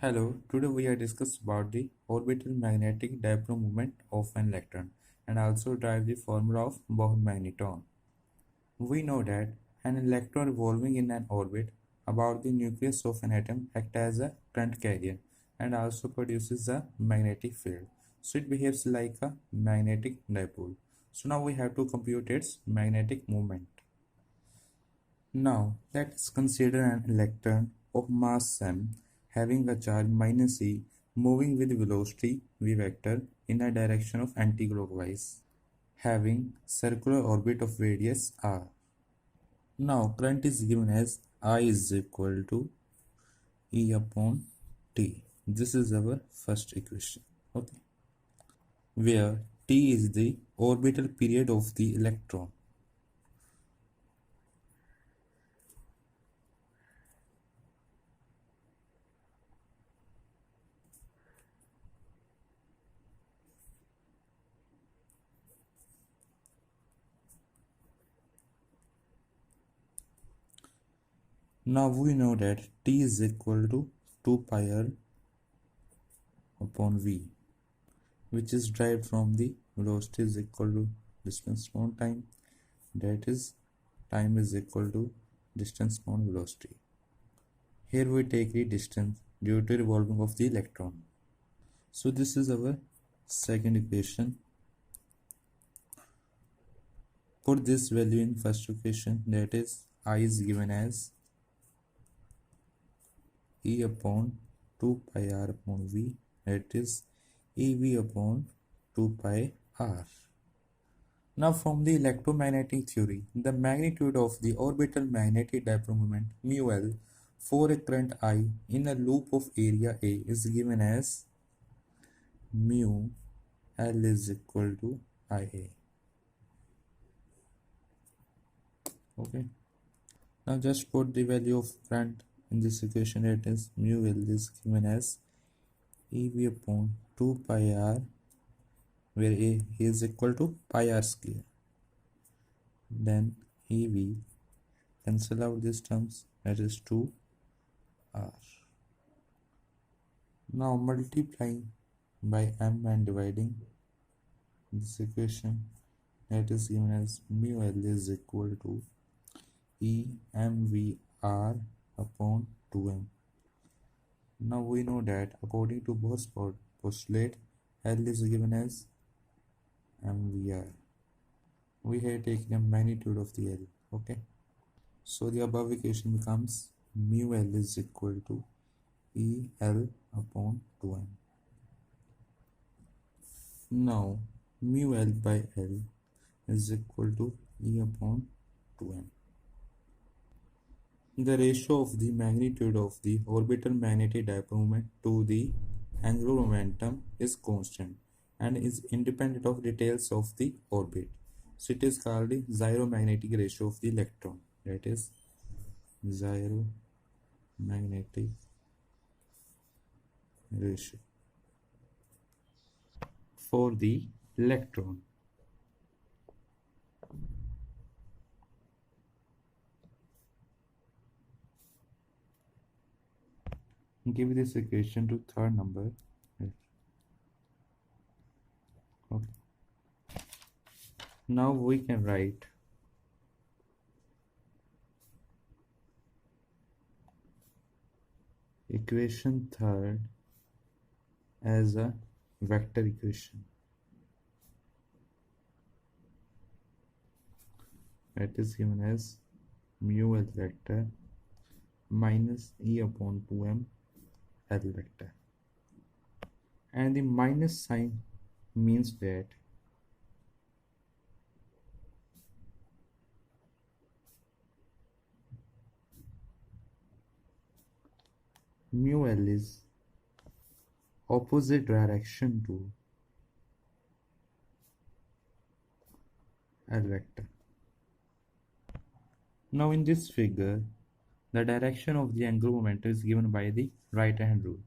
Hello, today we are discuss about the orbital magnetic dipole moment of an electron and also derive the formula of Bohr magneton. We know that an electron revolving in an orbit about the nucleus of an atom acts as a current carrier and also produces a magnetic field. So it behaves like a magnetic dipole. So now we have to compute its magnetic moment. Now, let's consider an electron of mass m having a charge -e moving with velocity v vector in a direction of anticlockwise, having circular orbit of radius r. Now, current is given as I is equal to E upon T. This is our first equation, okay, where T is the orbital period of the electron. Now we know that T is equal to 2 pi r upon V, which is derived from the velocity is equal to distance upon time, that is time is equal to distance upon velocity. Here we take the distance due to revolving of the electron. So this is our second equation. Put this value in first equation, that is I is given as E upon 2 pi r upon V, that is EV upon 2 pi r. Now from the electromagnetic theory, the magnitude of the orbital magnetic dipole moment mu L for a current I in a loop of area A is given as mu L is equal to IA. Okay. Now just put the value of current in this equation, that is mu L is given as EV upon 2 pi r, where A is equal to pi r square. Then EV cancel out these terms, that is 2 r. Now multiplying by m and dividing this equation, that is given as mu L is equal to E mvr upon 2m. Now we know that according to Bohr's postulate, L is given as mvr. We have taken a magnitude of the L, okay. So the above equation becomes mu L is equal to E L upon 2m. Now mu L by L is equal to E upon 2m. The ratio of the magnitude of the orbital magnetic dipole moment to the angular momentum is constant and is independent of details of the orbit. So it is called the gyromagnetic ratio of the electron, that is gyromagnetic ratio for the electron. Give this equation to third number. Okay. Now we can write equation third as a vector equation, that is given as mu L vector minus E upon 2m L vector, and the minus sign means that mu L is opposite direction to L vector. Now in this figure, the direction of the angular momentum is given by the right hand rule,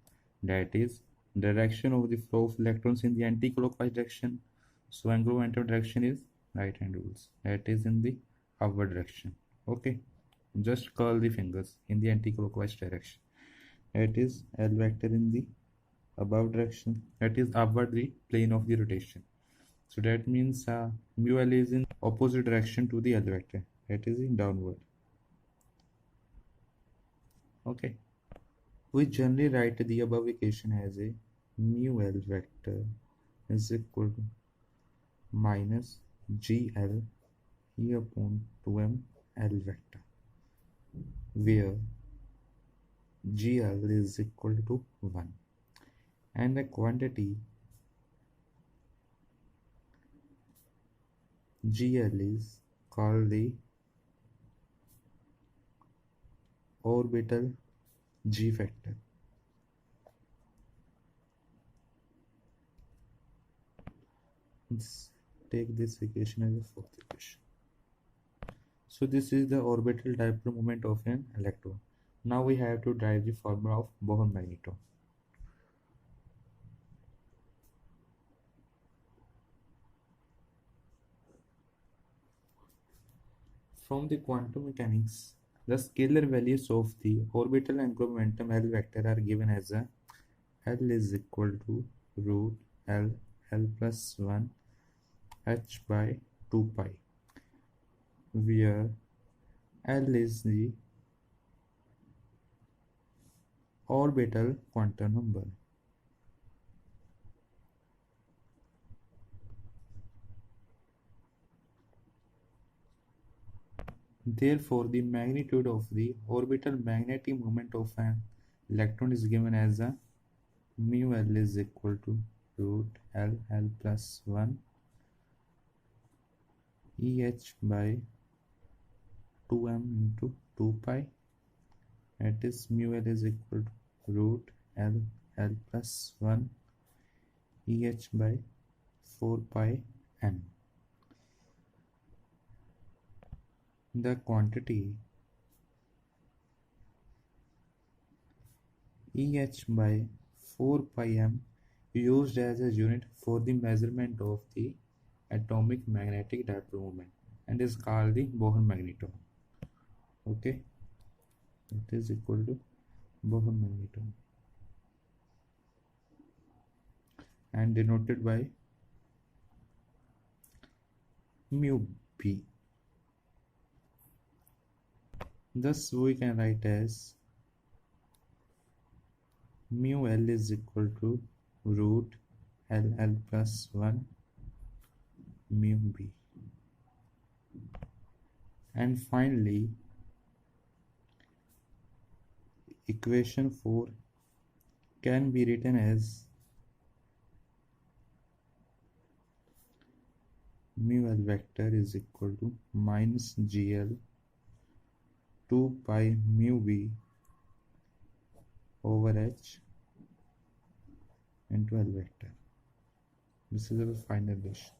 that is direction of the flow of electrons in the anti-clockwise direction. So angular momentum direction is right hand rules, that is in the upward direction. Okay, just curl the fingers in the anti-clockwise direction. It is L vector in the above direction, that is upward the plane of the rotation. So that means mu L is in opposite direction to the L vector, that is in downward. Okay, we generally write the above equation as a mu L vector is equal to minus GL E upon 2m L vector, where GL is equal to 1 and the quantity GL is called the orbital G factor. Let's take this equation as a fourth equation. So this is the orbital dipole moment of an electron. Now we have to derive the formula of Bohr-Magneto. From the quantum mechanics, the scalar values of the orbital angular momentum L vector are given as a L is equal to root L plus 1 h by 2 pi, where L is the orbital quantum number. Therefore, the magnitude of the orbital magnetic moment of an electron is given as a mu L is equal to root L plus 1 EH by 2m into 2 pi, that is mu L is equal to root L plus 1 EH by 4 pi m. The quantity EH by 4 pi m used as a unit for the measurement of the atomic magnetic dipole moment and is called the Bohr-Magneto. Okay, it is equal to Bohr-Magneto and denoted by mu b. Thus we can write as mu L is equal to root L plus 1 mu b. And finally, equation 4 can be written as mu L vector is equal to minus GL 2 pi mu b over h into L vector. This is our final relation.